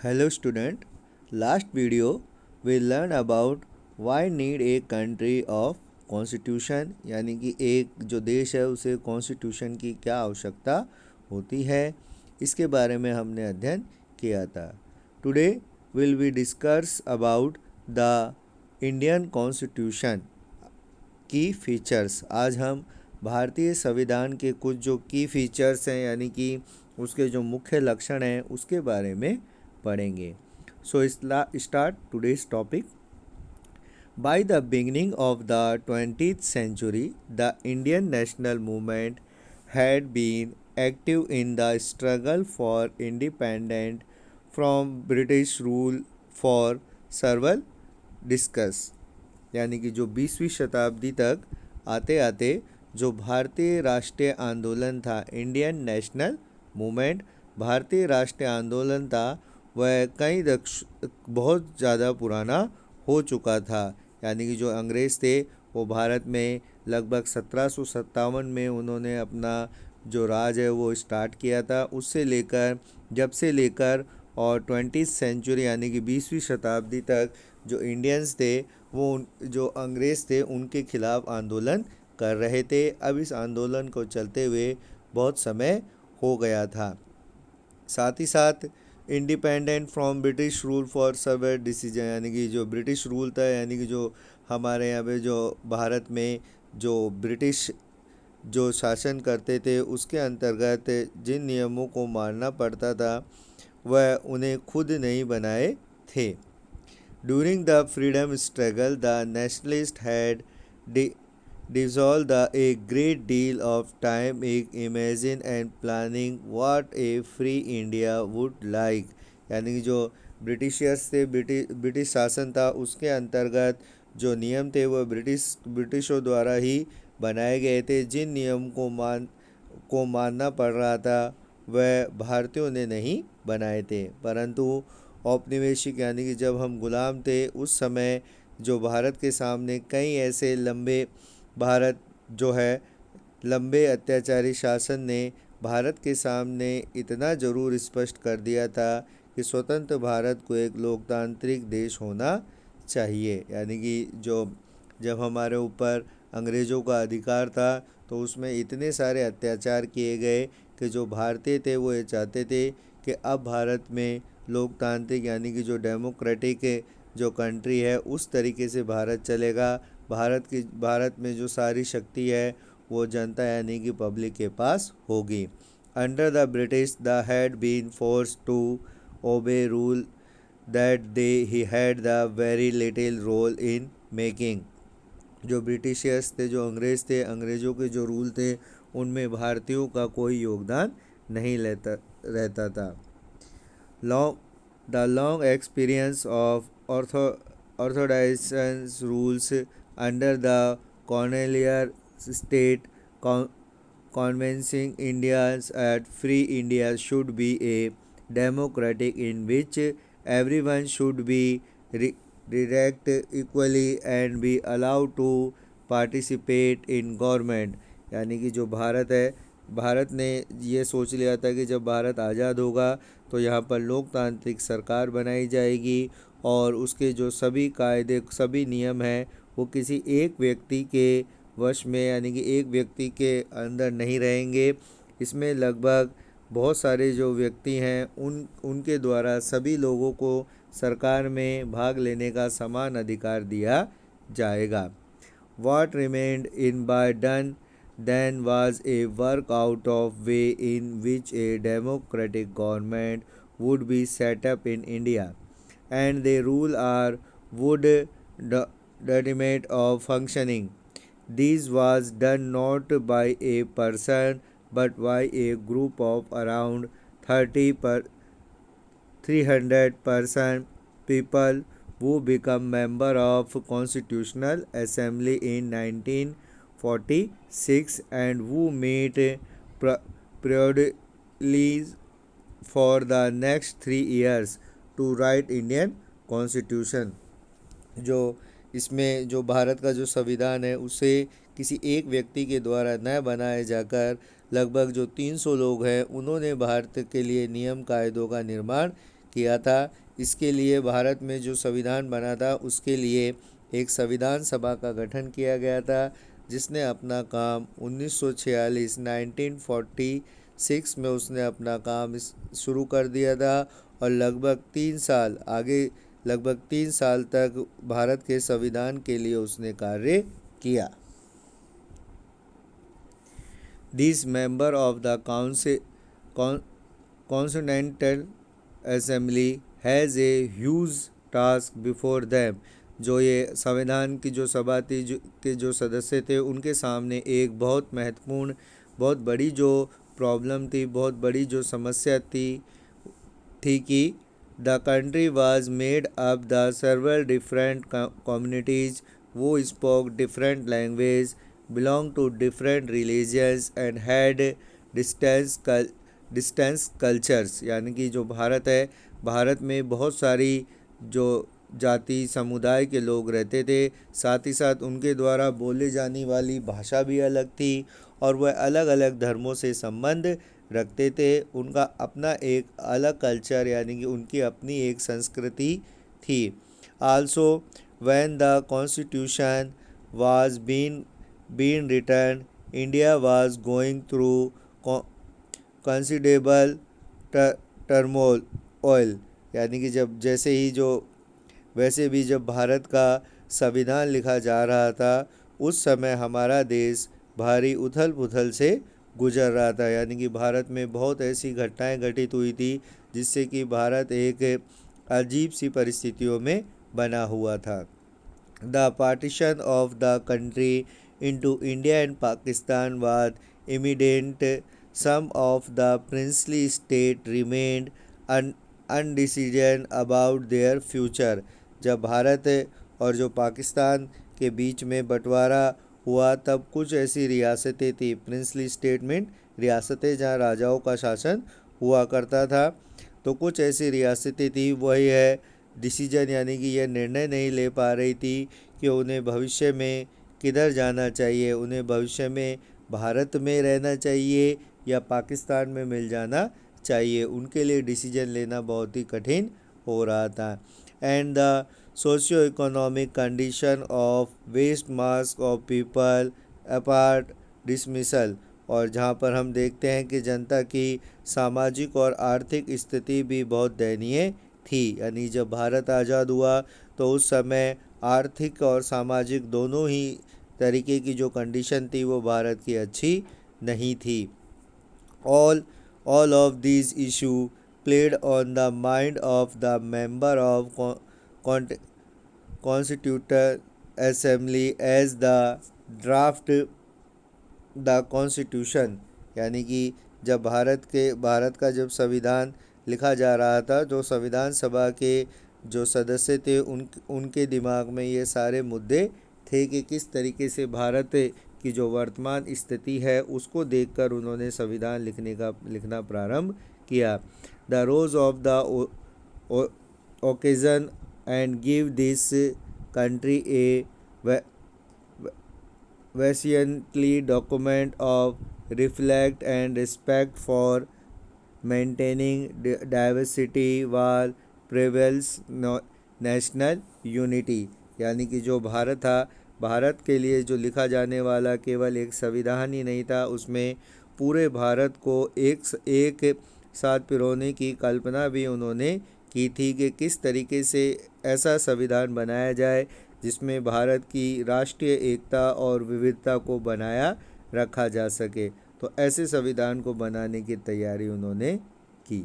Hello student, last video we learn about why need a country of constitution यानी कि एक जो देश है उसे कॉन्स्टिट्यूशन की क्या आवश्यकता होती है, इसके बारे में हमने अध्ययन किया था। Today will be discuss about the Indian constitution की फीचर्स। आज हम भारतीय संविधान के कुछ जो की फीचर्स हैं यानी कि उसके जो मुख्य लक्षण हैं उसके बारे में पढ़ेंगे। So start today's topic. By the beginning of the 20th century, the Indian national movement had been active in the struggle for independence from British rule for several decades। यानी कि जो 20वीं शताब्दी तक आते आते जो भारतीय राष्ट्रीय आंदोलन था, इंडियन नेशनल मूवमेंट भारतीय राष्ट्रीय आंदोलन था, वह बहुत ज़्यादा पुराना हो चुका था। यानी कि जो अंग्रेज़ थे वो भारत में लगभग 1757 में उन्होंने अपना जो राज है वो स्टार्ट किया था। उससे लेकर जब से लेकर और 20th सेंचुरी यानी कि 20वीं शताब्दी तक जो इंडियंस थे वो जो अंग्रेज़ थे उनके खिलाफ आंदोलन कर रहे थे। अब इस आंदोलन को चलते हुए बहुत समय हो गया था। साथ ही साथ independent from British rule for server decision यानी कि जो ब्रिटिश रूल था, यानी कि जो हमारे यहाँ पे जो भारत में जो ब्रिटिश जो शासन करते थे उसके अंतर्गत जिन नियमों को मानना पड़ता था वह उन्हें खुद नहीं बनाए थे। During the freedom struggle the nationalist had dissolve a great deal of time in imagine and planning what a free India would like। यानी कि जो ब्रिटिशर्स थे, ब्रिटिश शासन था, उसके अंतर्गत जो नियम थे वह ब्रिटिशों द्वारा ही बनाए गए थे। जिन नियम को मानना पड़ रहा था वह भारतीयों ने नहीं बनाए थे, परंतु औपनिवेशिक यानी कि जब हम गुलाम थे उस समय जो भारत के सामने कई ऐसे लंबे अत्याचारी शासन ने भारत के सामने इतना ज़रूर स्पष्ट कर दिया था कि स्वतंत्र भारत को एक लोकतांत्रिक देश होना चाहिए। यानी कि जब हमारे ऊपर अंग्रेज़ों का अधिकार था तो उसमें इतने सारे अत्याचार किए गए कि जो भारतीय थे वो ये चाहते थे कि अब भारत में लोकतांत्रिक यानी कि जो डेमोक्रेटिक जो कंट्री है उस तरीके से भारत चलेगा। भारत में जो सारी शक्ति है वो जनता यानी कि पब्लिक के पास होगी। Under the British they had been forced to obey rule that they he had the very little role in making. जो ब्रिटिशर्स थे, जो अंग्रेज़ थे, अंग्रेज़ों के जो रूल थे उनमें भारतीयों का कोई योगदान नहीं रहता था। The long experience of orthodox rules under the colonial state convincing Indians that free India should be a democratic in which everyone should be treated equally and be allowed to participate in government। यानी कि जो भारत ने ये सोच लिया था कि जब भारत आज़ाद होगा तो यहाँ पर लोकतांत्रिक सरकार बनाई जाएगी और उसके जो सभी कायदे सभी नियम हैं वो किसी एक व्यक्ति के वश में यानी कि एक व्यक्ति के अंदर नहीं रहेंगे। इसमें लगभग बहुत सारे जो व्यक्ति हैं उनके द्वारा सभी लोगों को सरकार में भाग लेने का समान अधिकार दिया जाएगा। What remained in by done then was a work out of way in which a democratic government would be set up in India and the rule are would determine of functioning. This was done not by a person but by a group of around 300 people who become member of Constitutional Assembly in 1946 and who meet periodically for the next 3 years to write Indian Constitution। जो इसमें जो भारत का जो संविधान है उसे किसी एक व्यक्ति के द्वारा न बनाए जाकर लगभग जो 300 लोग हैं उन्होंने भारत के लिए नियम कायदों का निर्माण किया था। इसके लिए भारत में जो संविधान बना था उसके लिए एक संविधान सभा का गठन किया गया था, जिसने अपना काम 1946 1946 में उसने अपना काम शुरू कर दिया था और लगभग 3 साल तक भारत के संविधान के लिए उसने कार्य किया। These member of the Continental Assembly has a huge task before them। जो ये संविधान की जो सभा थी के जो सदस्य थे उनके सामने एक बहुत महत्वपूर्ण, बहुत बड़ी जो प्रॉब्लम थी, बहुत बड़ी जो समस्या थी कि the country was made up the several different communities who spoke different language, belong to different religions and had distinct cultures. यानी कि जो भारत है, भारत में बहुत सारी जो जाति समुदाय के लोग रहते थे, साथ ही साथ उनके द्वारा बोले जाने वाली भाषा भी अलग थी और वह अलग अलग धर्मों से संबंध रखते थे। उनका अपना एक अलग कल्चर यानी कि उनकी अपनी एक संस्कृति थी। Also when the constitution was being written, India was going through considerable turmoil। यानी कि वैसे भी जब भारत का संविधान लिखा जा रहा था उस समय हमारा देश भारी उथल पुथल से गुजर रहा था। यानी कि भारत में बहुत ऐसी घटनाएं घटित हुई थी जिससे कि भारत एक अजीब सी परिस्थितियों में बना हुआ था। The partition of the country into India and Pakistan was imminent. Some of the princely states remained undecided about their future। जब भारत और जो पाकिस्तान के बीच में बंटवारा हुआ तब कुछ ऐसी रियासतें थी, प्रिंसली स्टेटमेंट रियासतें जहाँ राजाओं का शासन हुआ करता था, तो कुछ ऐसी रियासतें थी वही है डिसीजन, यानी कि यह निर्णय नहीं ले पा रही थी कि उन्हें भविष्य में किधर जाना चाहिए, उन्हें भविष्य में भारत में रहना चाहिए या पाकिस्तान में मिल जाना चाहिए। उनके लिए डिसीजन लेना बहुत ही कठिन हो रहा था। And the socio economic condition of vast mass of people apart dismissal. और जहाँ पर हम देखते हैं कि जनता की सामाजिक और आर्थिक स्थिति भी बहुत दयनीय थी। यानी जब भारत आज़ाद हुआ तो उस समय आर्थिक और सामाजिक दोनों ही तरीके की जो कंडीशन थी वो भारत की अच्छी नहीं थी। All of these issue played on the mind of the member of constituent assembly as the draft the constitution. यानी कि जब भारत का जब संविधान लिखा जा रहा था, जो संविधान सभा के जो सदस्य थे उनके दिमाग में ये सारे मुद्दे थे कि किस तरीके से भारत की जो वर्तमान स्थिति है उसको देखकर उन्होंने संविधान लिखना प्रारंभ किया। The rose of the occasion and give this country A valiantly document of reflect and respect for maintaining diversity while prevails national unity। यानी कि जो भारत था, भारत के लिए जो लिखा जाने वाला केवल एक संविधान ही नहीं था, उसमें पूरे भारत को एक साथ पिरोने की कल्पना भी उन्होंने की थी कि किस तरीके से ऐसा संविधान बनाया जाए जिसमें भारत की राष्ट्रीय एकता और विविधता को बनाया रखा जा सके। तो ऐसे संविधान को बनाने की तैयारी उन्होंने की।